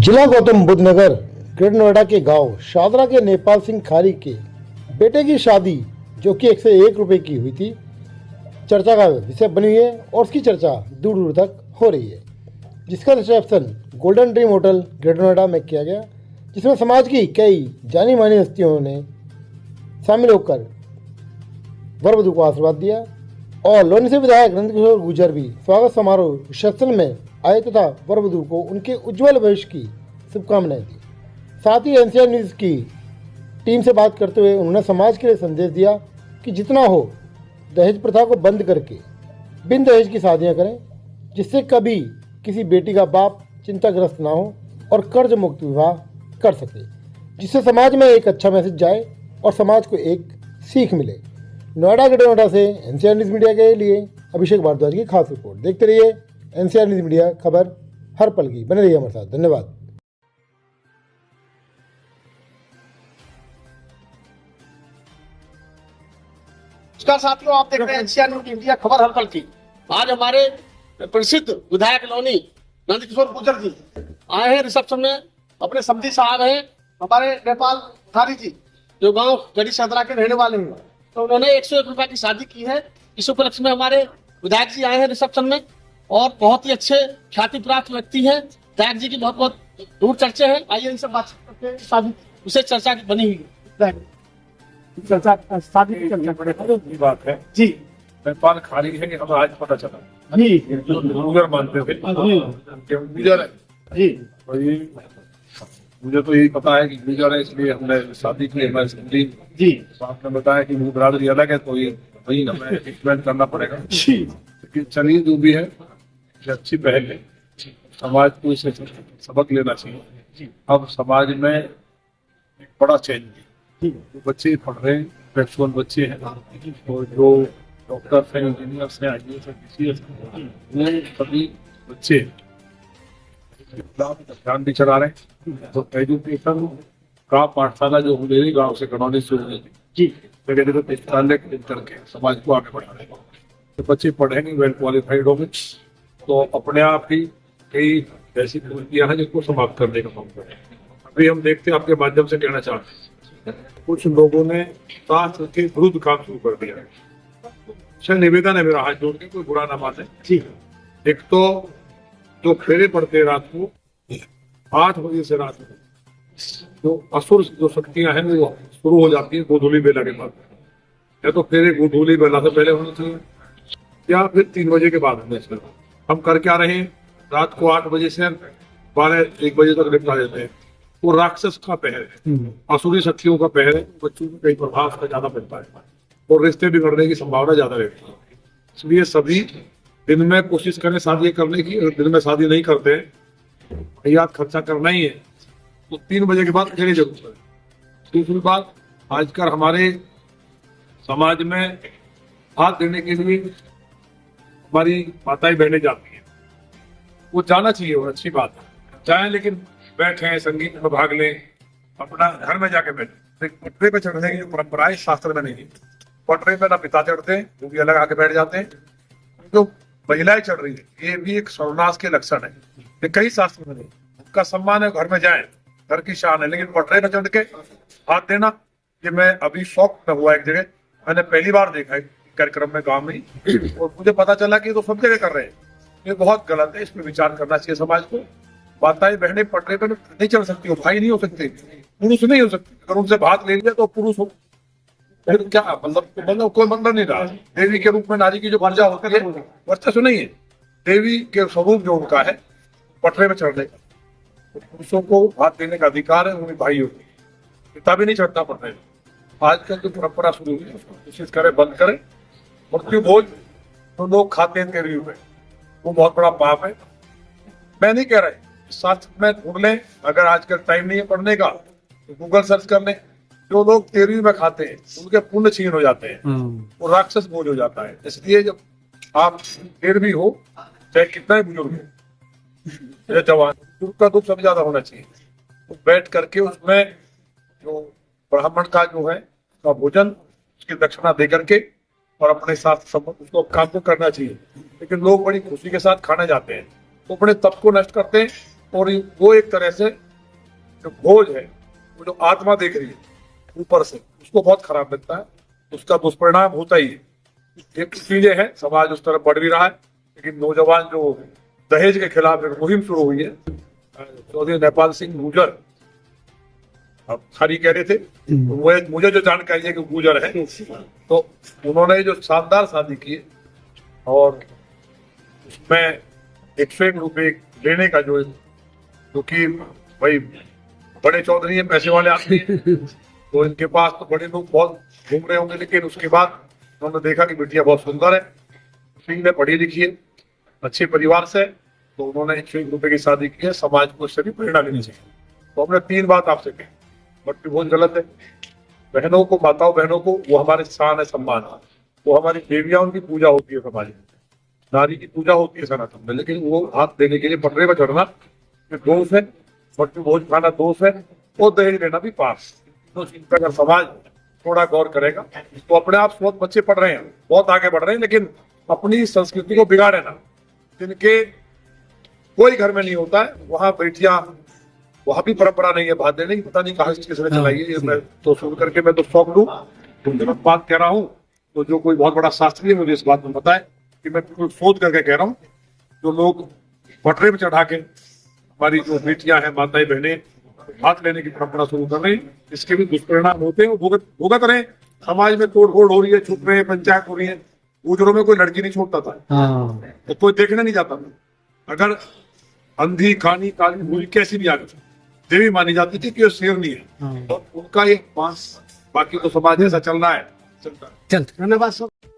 जिला गौतम बुद्ध नगर ग्रेटर नोएडा के गांव शादरा के नेपाल सिंह खारी के बेटे की शादी जो कि 101 रुपए की हुई थी चर्चा का विषय बनी हुई है और उसकी चर्चा दूर दूर तक हो रही है, जिसका reception golden dream hotel greater Noida में किया गया, जिसमें समाज की कई जानी मानी हस्तियों ने शामिल होकर वर वधू को आशीर्वाद दिया और लोनी से विधायक नंदकिशोर गुर्जर भी स्वागत समारोह रिसेप्शन में आए तथा वर वधू को उनके उज्जवल भविष्य की शुभकामनाएं दी। साथ ही एनसीआर न्यूज़ की टीम से बात करते हुए उन्होंने समाज के लिए संदेश दिया कि जितना हो दहेज प्रथा को बंद करके बिन दहेज की शादियां करें, जिससे कभी किसी बेटी का बाप चिंताग्रस्त ना हो और कर्ज मुक्त विवाह कर सके, जिससे समाज में एक अच्छा मैसेज जाए और समाज को एक सीख मिले। नोएडा ग्रेटर नोएडा से एनसीआर न्यूज़ मीडिया के लिए अभिषेक भारद्वाज की खास रिपोर्ट। देखते रहिए एनसीआर न्यूज़ मीडिया, खबर हर पल की। बने रहिए हमारे साथ। धन्यवाद। नमस्कार साथियों, आप देख रहे हैं एनसीआर न्यूज़ इंडिया, खबर हर पल की। आज हमारे प्रसिद्ध विधायक लोनी नंदकिशोर गुर्जर जी आए हैं रिसेप्शन में। अपने समधी साहब हैं हमारे नेपाल खारी जी, जो गांव गढ़ी शादरा के रहने वाले हैं, तो उन्होंने 101 रुपए की शादी की है। इस उपलक्ष्य में हमारे विधायक जी आए हैं रिसेप्शन में और बहुत ही अच्छे ख्याति प्राप्त व्यक्ति हैं। विधायक जी की बहुत बहुत दूर चर्चे हैं। आइए इनसे बातचीत करते हैं। शादी विशेष चर्चा की बनी हुई है, चर्चा शादी की चर्चा बड़ी बात है जी। नेपाल खाली है कि हमें आज पता चला जी गुर्जर मानते थे कि हम गुर्जर है जी। मुझे तो यही पता है कि गुर्जर है, इसलिए हमने शादी की हमारी संगली जी। आपने बताया कि मुझे बरादरी अलग है, तो ये वही हमें एक्सप्लेन करना पड़ेगा जी। लेकिन चलिए जो भी है ये अच्छी पहल है, समाज को इसे सबक लेना चाहिए। अब समाज में एक बड़ा चेंज है। जो बच्चे पढ़ रहे हैं फ्लेक्सिबल बच्चे हैं और जो डॉक्टर्स हैं, इंजीनियर्स हैं, IAS हैं, BCS हैं, वो सभी बच्चे ध्यान भी चला रहे हैं। तो एजुकेशन का पाठशाला जो मेरे गांव से कनौनी से हुई थी, जगह जगह पुस्तकालय करके समाज को आगे बढ़ा रहे हैं। तो बच्चे पढ़ेंगे, वेल क्वालिफाइड होंगे, तो अपने आप ही कई ऐसी कुरीतियां हैं जिनको समाप्त करने का काम करें। अभी हम देखते हैं, आपके माध्यम से कहना चाहते हैं, कुछ लोगों ने शास्त्र के विरुद्ध काम शुरू कर दिया है। अच्छा निवेदन है मेरा, हाथ जोड़ के, कोई बुरा ना माने जी। एक तो जो फेरे पड़ते हैं रात को 8 बजे से रात को, जो असुर जो शक्तियां हैं वो शुरू हो जाती है गोधूली बेला के बाद। या तो फेरे गोधूली बेला से पहले होने चाहिए या फिर 3 बजे के बाद होने चाहिए। हम कर क्या रहे हैं, रात को 8 बजे से 12-1 बजे तक निपटा देते हैं। वो राक्षस का पहर है, असुरी शक्तियों का पहर है। बच्चों में कई प्रभाव का ज्यादा पड़ता है और रिश्ते बिगड़ने की संभावना ज्यादा रहती है। इसलिए सभी दिन में कोशिश करें शादी करने की। अगर दिन में शादी नहीं करते हैं, याद खर्चा करना ही है, तो 3 बजे के बाद खेली जरूर करें। दूसरी बात, आजकल हमारे समाज में हाथ देने के लिए हमारी माताएं बहनें जाती हैं, वो जाना चाहिए, वो अच्छी बात है, जाए, लेकिन बैठे संगीत में भाग लें, अपना घर में जाके बैठे। पटरे पे चढ़ने की जो परंपरा है शास्त्र में नहीं है। पटरे पे ना पिता चढ़ते हैं, वो भी अलग आके बैठ जाते हैं। जो महिलाएं चढ़ रही है ये भी एक सर्वनाश के लक्षण है, ये कई शास्त्र में नहीं। उनका सम्मान है, घर में जाए, घर की शान है, लेकिन पटरे पे चढ़ के हाथ देना, ये मैं अभी शौक में हुआ एक जगह, मैंने पहली बार देखा है कार्यक्रम में गाँव में, और मुझे पता चला कि तो सब जगह कर रहे हैं। ये बहुत गलत है, इस पर विचार करना चाहिए समाज को। माताएं बहनें पटरे पर नहीं चढ़ सकती, हो भाई नहीं हो सकते, पुरुष नहीं हो सकते। अगर उनसे भाग ले लिया तो पुरुष हो, फिर क्या मतलब कोई मतलब नहीं रहा। देवी के रूप में नारी की जो पूजा होती है, वर्चस्व नहीं है, देवी के स्वरूप जो उनका है पटरे में चढ़ने का, तो पुरुषों को हाथ देने का अधिकार है, उन्हें भाई होती है। पिता भी नहीं चढ़ता पटरे में। आजकल जो परंपरा शुरू हुई है उसको कोशिश करें बंद करें। मृत्यु भोज तो लोग खाते हैं तेरहवीं में, वो बहुत बड़ा पाप है। मैं नहीं कह रहा, शास्त्र में ढूंढ लें, अगर आजकल टाइम नहीं है पढ़ने का तो गूगल सर्च कर लें। जो लोग 13वीं में खाते हैं उनके पुण्य छीन हो जाते हैं, वो राक्षस भोज हो जाता है। इसलिए जब आप 13वीं हो, चाहे कितना ही बुजुर्ग हो या जवान, दुख का दुख सबसे ज्यादा होना चाहिए। तो बैठ करके उसमें जो ब्राह्मण का जो है उसका भोजन, उसकी दक्षिणा दे करके और अपने साथ उसको काम को करना चाहिए। लेकिन लोग बड़ी खुशी के साथ खाने जाते हैं, तो अपने तप को नष्ट करते हैं और वो एक तरह से जो भोज है, वो जो आत्मा देख रही है ऊपर से, उसको बहुत खराब लगता है, उसका दुष्परिणाम होता ही है। ये चीजें हैं, समाज उस तरफ बढ़ भी रहा है, लेकिन नौजवान जो दहेज के खिलाफ एक मुहिम शुरू हुई है, चौधरी नेपाल सिंह गुर्जर अब खारी कह रहे थे, वो मुझे जो जानकारी है कि गुर्जर है, तो उन्होंने जो शानदार शादी की है और उसमें 101 रुपए लेने का जो कि भाई बड़े चौधरी हैं, पैसे वाले आदमी हैं, तो इनके पास तो बड़े लोग बहुत घूम रहे होंगे, लेकिन उसके बाद उन्होंने देखा कि बिटिया बहुत सुंदर है, सिंह ने पढ़ी लिखी है, अच्छे परिवार से, तो उन्होंने 101 रुपए की शादी की है। समाज को इससे भी प्रेरणा लेनी चाहिए। तो हमने 3 बात आपसे कही, बट बहुत गलत है। बहनों को, माताओं बहनों को, वो हमारे शान है, सम्मान है, वो हमारी देवियां, उनकी पूजा होती है, समाज में नारी की पूजा होती है सनातन में, लेकिन वो हाथ देने के लिए पटरे पर चढ़ना दोष है, बट्टू भोज खाना दोष है, और दहेज लेना भी पास। तो इन पर अगर समाज थोड़ा गौर करेगा तो अपने आप बहुत बच्चे पढ़ रहे हैं, बहुत आगे बढ़ रहे हैं, लेकिन अपनी संस्कृति को बिगाड़े ना। जिनके कोई घर में नहीं होता है, वहां बेटियां, वहां भी परंपरा नहीं है भात देने की, पता नहीं कहाँ से किसने चलाई है। ये मैं तो सुन करके मैं तो शौक लूं, तुम गलत बात कह रहा हूँ, तो जो कोई बहुत बड़ा शास्त्री मुझे इस बात में बताए कि मैं बिल्कुल सोच करके कह रहा हूँ। जो लोग पटरे में चढ़ा के हमारी जो बेटियां हैं, माताएं बहनें हाथ लेने की परंपरा शुरू कर रहे हैं, इसके भी दुष्परिणाम होते हैं, भुगत रहे। समाज में तोड़फोड़ हो रही है, छूट रहे हैं, पंचायत हो रही है। गुजरों में कोई लड़की नहीं छोड़ता था, तो कोई देखने नहीं जाता था। अगर अंधी कानी काली भूल कैसी भी आ गई, देवी मानी जाती थी कि वो शेरनी है, तो उनका ये पास, बाकी तो समाज ऐसा चलना है, चलता है। धन्यवाद सर।